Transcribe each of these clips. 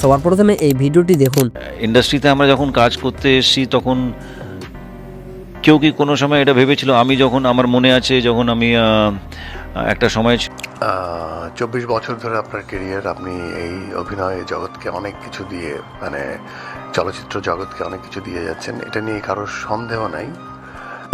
সবার প্রথমে এই ভিডিওটি দেখুন। ইন্ডাস্ট্রিতে আমরা যখন কাজ করতে এসেছি তখন কেউ কি কোনো সময় এটা ভেবেছিল? আমি যখন আমার মনে আছে যখন আমি একটা সময় 24 বছর ধরে আপনার কেরিয়ার, আপনি এই অভিনয় জগৎকে অনেক কিছু দিয়ে, মানে চলচ্চিত্র জগৎকে অনেক কিছু দিয়ে যাচ্ছেন, এটা নিয়ে কারোর সন্দেহ নাই।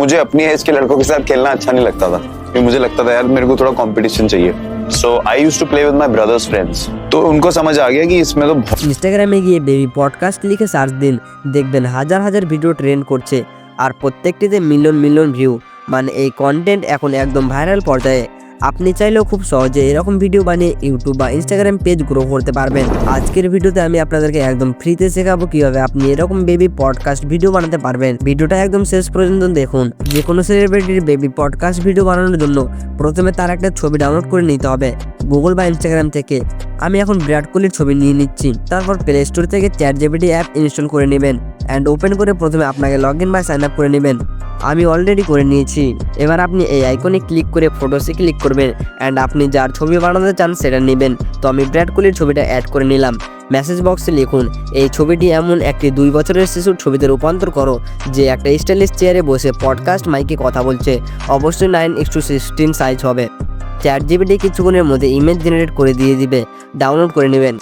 मुझे अपनी एज के लड़कों के साथ खेलना अच्छा नहीं लगता था, क्योंकि मुझे लगता था यार मेरे को थोड़ा कंपटीशन चाहिए। So I used to play with my brothers friends. तो उनको समझ आ गया कि इसमें तो ইনস্টাগ্রামে গিয়ে বেবি পডকাস্ট লিখে সার্চ দিন, দেখবেন হাজার হাজার ভিডিও ট্রেন্ড করছে আর প্রত্যেকটিতে মিলিয়ন মিলিয়ন ভিউ। মানে এই কন্টেন্ট এখন একদম ভাইরাল পর্যায়ে। আপনি চাইলেও খুব সহজে এরকম ভিডিও বানিয়ে ইউটিউব বা ইনস্টাগ্রাম পেজ গ্রো করতে পারবেন। আজকের ভিডিওতে আমি আপনাদেরকে একদম ফ্রিতে শেখাবো কিভাবে আপনি এরকম বেবি পডকাস্ট ভিডিও বানাতে পারবেন। ভিডিওটা একদম শেষ পর্যন্ত দেখুন। যে কোনো সেলিব্রিটির বেবি পডকাস্ট ভিডিও বানানোর জন্য প্রথমে তার একটা ছবি ডাউনলোড করে নিতে হবে গুগল বা ইনস্টাগ্রাম থেকে। আমি এখন বিরাট কোহলির ছবি নিয়ে নিচ্ছি। তারপর প্লে স্টোর থেকে চ্যাটজিপিটি অ্যাপ ইনস্টল করে নেবেন অ্যান্ড ওপেন করে প্রথমে আপনাকে লগ ইন বা সাইন আপ করে নেবেন। আমি অলরেডি করে নিয়েছি। এবার আপনি এই আইকনে ক্লিক করে ফটোসে ক্লিক করবেন অ্যান্ড আপনি যার ছবি বানাতে চান সেটা নেবেন। তো আমি বিরাট কোহলির ছবিটা অ্যাড করে নিলাম। মেসেজ বক্সে লিখুন, এই ছবিটি এমন একটি 2 বছরের শিশুর ছবিতে রূপান্তর করো যে একটা স্টাইলিশ চেয়ারে বসে পডকাস্ট মাইকে কথা বলছে। অবশ্যই 9:16 সাইজ হবে। চ্যাটজিপিটি কিছুক্ষণের মধ্যে ইমেজ জেনারেট করে দিয়ে দিবে। ডাউনলোড করে নেবেন।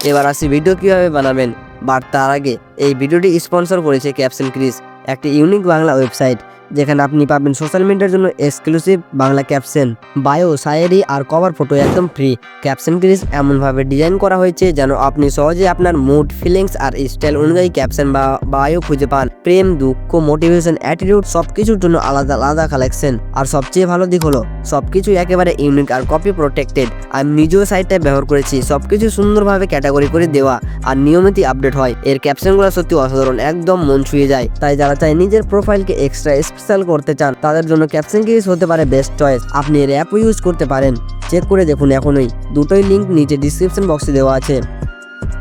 এবার আসি ভিডিও কীভাবে বানাবেন। বাট তার আগে এই ভিডিওটি স্পন্সর করেছে ক্যাপশন ক্রিজ, একটি ইউনিক বাংলা ওয়েবসাইট যেখানে আপনি পাবেন সোশ্যাল মিডিয়ার জন্য এক্সক্লুসিভ বাংলা ক্যাপশন, বায়ো, শায়েরি আর কভার ফটো একদম ফ্রি। ক্যাপশন ক্রিজ এমনভাবে ডিজাইন করা হয়েছে যেন আপনি সহজে আপনার মুড, ফিলিংস আর স্টাইল অনুযায়ী ক্যাপশন বা বায়ো খুঁজে পান। প্রেম, দুঃখ, মোটিভেশন, অ্যাটিটিউড সব কিছুর জন্য আলাদা আলাদা কালেকশন। আর সবচেয়ে ভালো দিক হলো সবকিছু একেবারে ইউনিক আর কপি প্রোটেক্টেড। আমি নিজেও সাইটটা ব্যবহার করেছি। সবকিছু সুন্দরভাবে ক্যাটাগরি করে দেওয়া আর নিয়মিত আপডেট হয়। এর ক্যাপশনগুলো সত্যি অসাধারণ, একদম মন ছুঁয়ে যায়। তাই যারা চায় নিজের প্রোফাইলকে এক্সট্রা স্পেশাল করতে চান তাদের জন্য ক্যাপশন ক্রিজ হতে পারে বেস্ট চয়েস। আপনি এর অ্যাপও ইউজ করতে পারেন। চেক করে দেখুন এখনই। দুটোই লিঙ্ক নিচে ডিসক্রিপশন বক্সে দেওয়া আছে।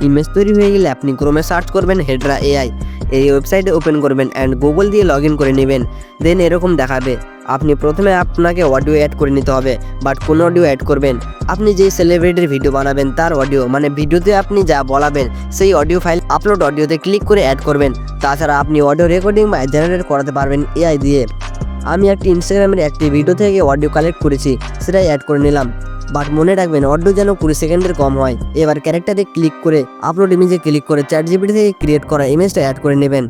ইমেজ তৈরি হয়ে গেলে আপনি ক্রোমে সার্চ করবেন হেডরা এআই। এই ওয়েবসাইটে ওপেন করবেন অ্যান্ড গুগল দিয়ে লগ ইন করে নেবেন। দেন এরকম দেখাবে। আপনি প্রথমে আপনাকে অডিও অ্যাড করে নিতে হবে। বাট কোন অডিও অ্যাড করবেন? আপনি যেই সেলিব্রিটির ভিডিও বানাবেন তার অডিও, মানে ভিডিওতে আপনি যা বলাবেন সেই অডিও ফাইল আপলোড অডিওতে ক্লিক করে অ্যাড করবেন। তাছাড়া আপনি অডিও রেকর্ডিং বা জেনারেট করাতে পারবেন এআই দিয়ে। আমি একটি ইনস্টাগ্রামের একটি ভিডিও থেকে অডিও কালেক্ট করেছি, সেটাই অ্যাড করে নিলাম। বাট মনে রাখবেন অডিও যেন 20 সেকেন্ডের কম হয়। এবার ক্যারেক্টারে ক্লিক করে আপলোড ইমেজে ক্লিক করে চ্যাটজিপিটি থেকে ক্রিয়েট করা ইমেজটা অ্যাড করে নেবেন।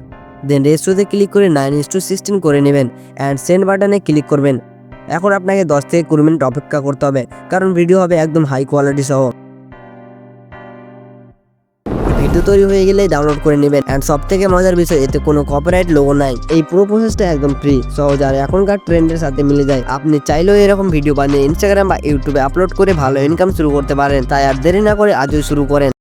দেন রেশিওতে ক্লিক করে 9:16 করে নেবেন অ্যান্ড সেন্ড বাটনে ক্লিক করবেন। এখন আপনাকে 10 থেকে 20 মিনিট অপেক্ষা করতে হবে, কারণ ভিডিও হবে একদম হাই কোয়ালিটি সহ। ভিডিও তৈরি হয়ে গেলে ডাউনলোড করে নেবেন অ্যান্ড সব থেকে মজার বিষয়, এতে কোনো কপিরাইট লোগো নাই। এই পুরো প্রসেসটা একদম ফ্রি, সহজ আর এখনকার ট্রেন্ডের সাথে মিলে যায়। আপনি চাইলেও এরকম ভিডিও বানিয়ে ইনস্টাগ্রাম বা ইউটিউবে আপলোড করে ভালো ইনকাম শুরু করতে পারেন। তাই আর দেরি না করে আজই শুরু করেন।